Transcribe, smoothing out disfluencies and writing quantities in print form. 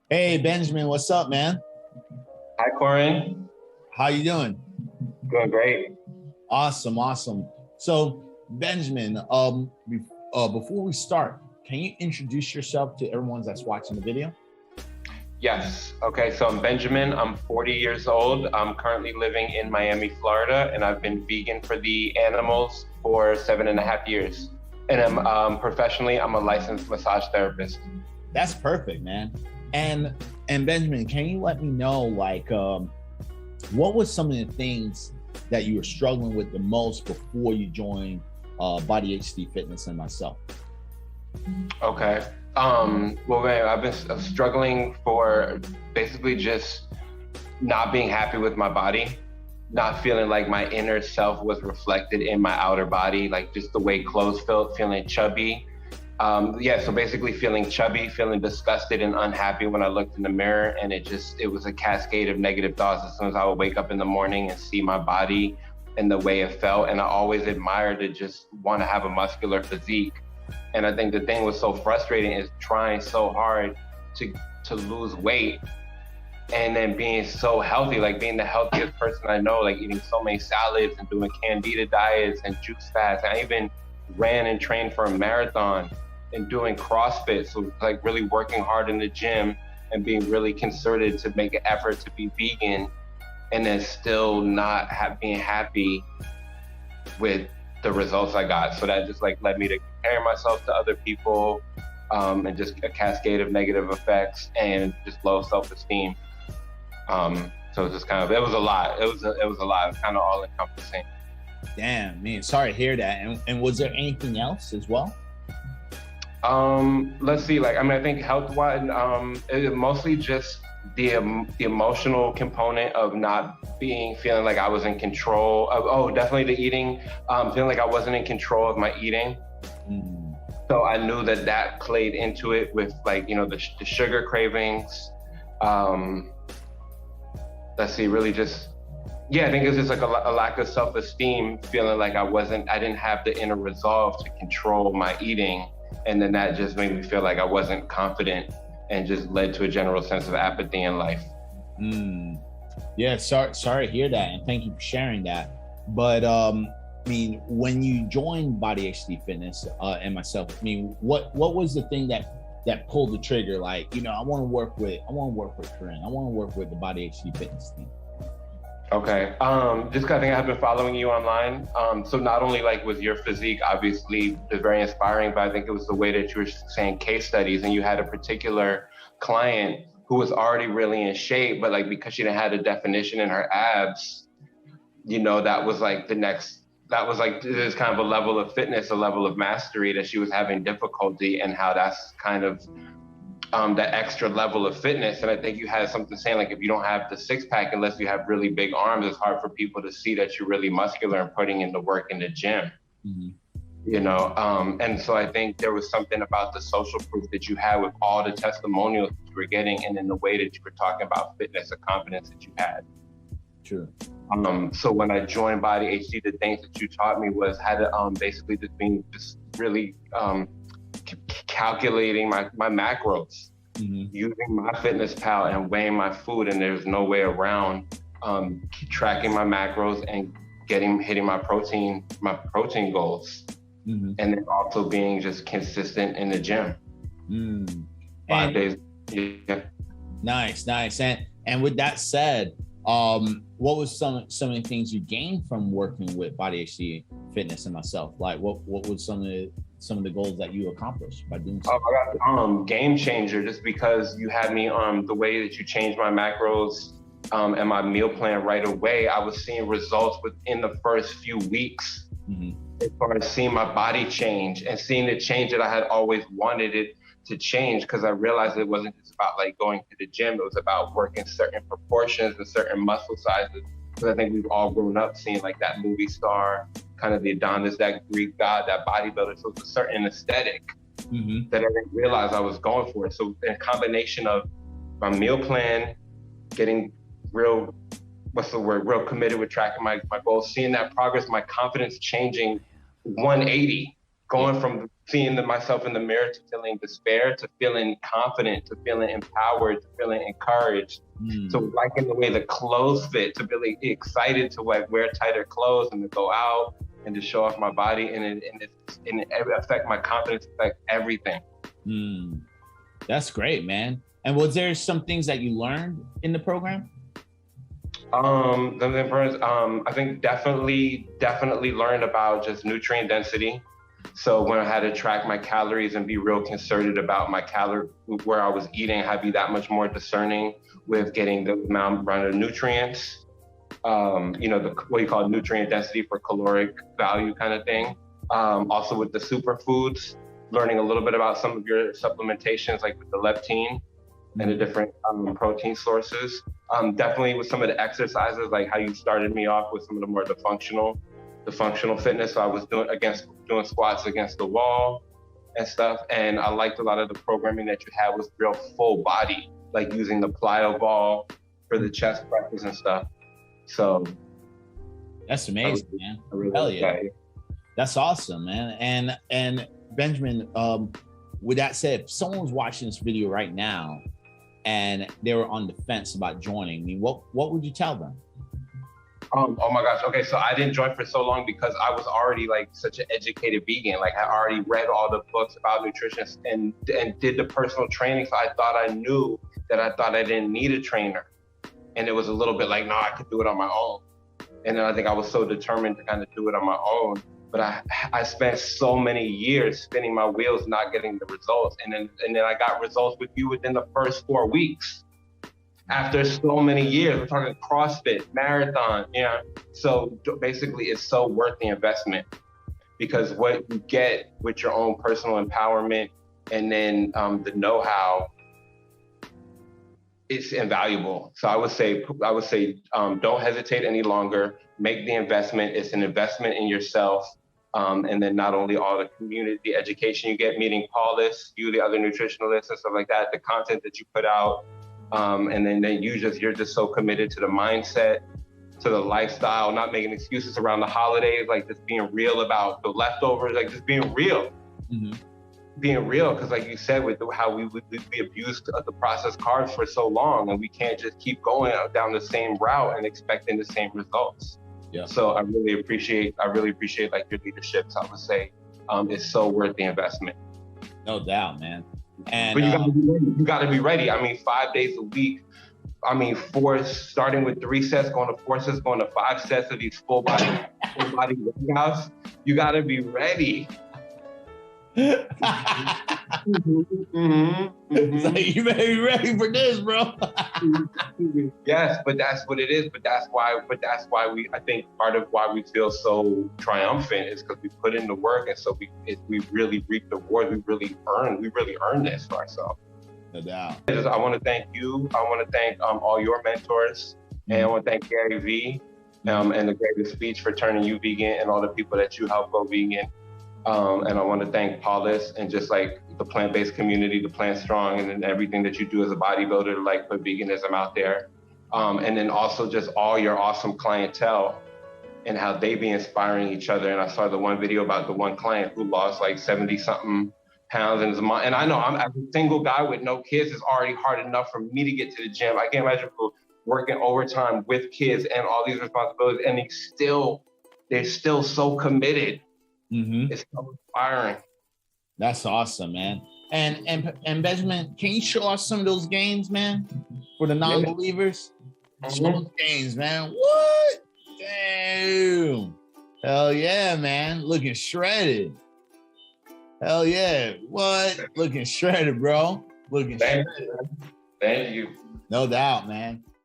Hey Benjamin, what's up, man? Hi, Corin. How you doing? Doing great. Awesome, awesome. So, Benjamin, before we start, can you introduce yourself to everyone that's watching the video? Yes. Okay. So I'm Benjamin. I'm 40 years old. I'm currently living in Miami, Florida, and I've been vegan for the animals for 7.5 years. And professionally, I'm a licensed massage therapist. That's perfect, man. And and Benjamin, can you let me know what was some of the things that you were struggling with the most before you joined Body HD Fitness and myself? Okay. Well, man, I've been struggling for basically just not being happy with my body, not feeling like my inner self was reflected in my outer body, like just the way clothes felt, feeling chubby. Yeah, so basically feeling chubby, feeling disgusted and unhappy when I looked in the mirror, and it was a cascade of negative thoughts as soon as I would wake up in the morning and see my body and the way it felt. And I always admired to just want to have a muscular physique. And I think the thing was so frustrating is trying so hard to to lose weight and then being so healthy, like being the healthiest person I know, like eating so many salads and doing candida diets and juice fasts. I even ran and trained for a marathon and doing CrossFit. So like really working hard in the gym and being really concerted to make an effort to be vegan and then still not being happy with the results I got. So that just like led me to compare myself to other people, and just a cascade of negative effects and just low self-esteem. So it just kind of, it was a lot. It was a lot. It was kind of all encompassing. Damn, man, sorry to hear that. And was there anything else as well? Let's see. Like, I mean, I think health-wise, it mostly just the emotional component of not feeling like I was in control of. Oh, definitely the eating. Feeling like I wasn't in control of my eating. Mm, So I knew that that played into it with like the sugar cravings. Um, let's see, really just yeah, I think it's just like a lack of self-esteem, feeling like I didn't have the inner resolve to control my eating. And then that just made me feel like I wasn't confident and just led to a general sense of apathy in life. mm. Yeah, sorry to hear that, and thank you for sharing that. But I mean, when you joined Body HD Fitness and myself, I mean, what was the thing that pulled the trigger? Like, I want to work with Corinne. I want to work with the Body HD Fitness team. Okay. Just 'cause I think I've been following you online. So not only like was your physique obviously is very inspiring, but I think it was the way that you were saying case studies and you had a particular client who was already really in shape, but like because she didn't have a definition in her abs, that was like that was like this kind of a level of fitness, a level of mastery that she was having difficulty and how that's kind of that extra level of fitness. And I think you had something saying like if you don't have the six pack, unless you have really big arms, it's hard for people to see that you're really muscular and putting in the work in the gym. Mhm. And so I think there was something about the social proof that you had with all the testimonials that you were getting, and in the way that you were talking about fitness, the confidence that you had. True. So when I joined Body HD, the things that you taught me was how to basically just really calculating my macros, Hmm. using my fitness pal and weighing my food, and there's no way around tracking my macros and hitting my protein goals, Hmm. and then also being just consistent in the gym Mm. 5 days. And Yeah. nice, nice. And with that said, what was some of the things you gained from working with Body HD Fitness and myself? Like, what was some of the goals that you accomplished by doing Oh so? my God, game changer! Just because you had me the way that you changed my macros and my meal plan right away, I was seeing results within the first few weeks Hmm. as far as seeing my body change and seeing the change that I had always wanted it to change, because I realized it wasn't just about like going to the gym, it was about working certain proportions and certain muscle sizes. Because I think we've all grown up seeing like that movie star, kind of the Adonis, that Greek god, that bodybuilder. So it's a certain aesthetic Hmm. that I didn't realize I was going for. So in combination of my meal plan, getting real, what's the word, real committed with tracking my goals, seeing that progress, my confidence changing 180. going from seeing myself in the mirror to feeling despair, to feeling confident, to feeling empowered, to feeling encouraged, to liking the way the clothes fit, to be excited to wear tighter clothes and to go out and to show off my body, and it affect my confidence, affect everything. That's great, man. And was there some things that you learned in the program? I think definitely learned about just nutrient density. So when I had to track my calories and be real concerted about my where I was eating, I'd be that much more discerning with getting the amount of nutrients. What you call nutrient density for caloric value kind of thing. Also with the superfoods, learning a little bit about some of your supplementations, like with the leptin and the different protein sources. Definitely with some of the exercises, like how you started me off with some of the more the functional fitness. So I was doing squats against the wall and stuff. And I liked a lot of the programming that you had was real full body, like using the plyo ball for the chest presses and stuff. So that's amazing, man. Hell yeah. That's awesome, man. And Benjamin, with that said, if someone was watching this video right now and they were on the fence about joining, I mean, what would you tell them? Oh my gosh. Okay, so I didn't join for so long because I was already like such an educated vegan. Like I already read all the books about nutrition and did the personal training. So I thought I knew that I didn't need a trainer. And it was a little bit like, no, I could do it on my own. And then I think I was so determined to kind of do it on my own. But I spent so many years spinning my wheels, not getting the results. And then I got results with you within the first 4 weeks. After so many years, we're talking CrossFit, marathon, yeah. So basically it's so worth the investment, because what you get with your own personal empowerment and then the know-how, it's invaluable. So I would say, don't hesitate any longer. Make the investment. It's an investment in yourself. And then not only all the community, the education you get, meeting Paulus, you, the other nutritionalists and stuff like that, the content that you put out. And then you're just so committed to the mindset, to the lifestyle, not making excuses around the holidays, like just being real about the leftovers, like just being real. Being real, because like you said, with how we abused the processed carbs for so long, and we can't just keep going down the same route and expecting the same results. Yeah. So I really appreciate like your leadership. So I would say it's so worth the investment. No doubt, man. And but you gotta be ready. I mean, 5 days a week. I mean, starting with 3 sets, going to 4 sets, going to 5 sets of these full body workouts. You gotta be ready. It's like, you better be ready for this, bro. Yes, but that's what it is. But that's why I think part of why we feel so triumphant is because we put in the work, and so we really reap the reward. We really earn this for ourselves. No doubt. I want to thank you. I want to thank all your mentors, and I want to thank Gary V and the Greatest Speech for turning you vegan, and all the people that you help go vegan. And I want to thank Paulus and just like the plant-based community, the Plant Strong, and then everything that you do as a bodybuilder to like put veganism out there. And then also just all your awesome clientele and how they be inspiring each other. And I saw the one video about the one client who lost like 70 something pounds in his month. And I know I'm a single guy with no kids. It's already hard enough for me to get to the gym. I can't imagine people working overtime with kids and all these responsibilities, and they're still so committed. It's so inspiring. That's awesome, man. And Benjamin, can you show us some of those gains, man, for the non-believers? Show those gains, man. What? Damn. Hell yeah, man. Looking shredded. Hell yeah. What? Looking shredded, bro. Looking shredded. Thank you. No doubt, man.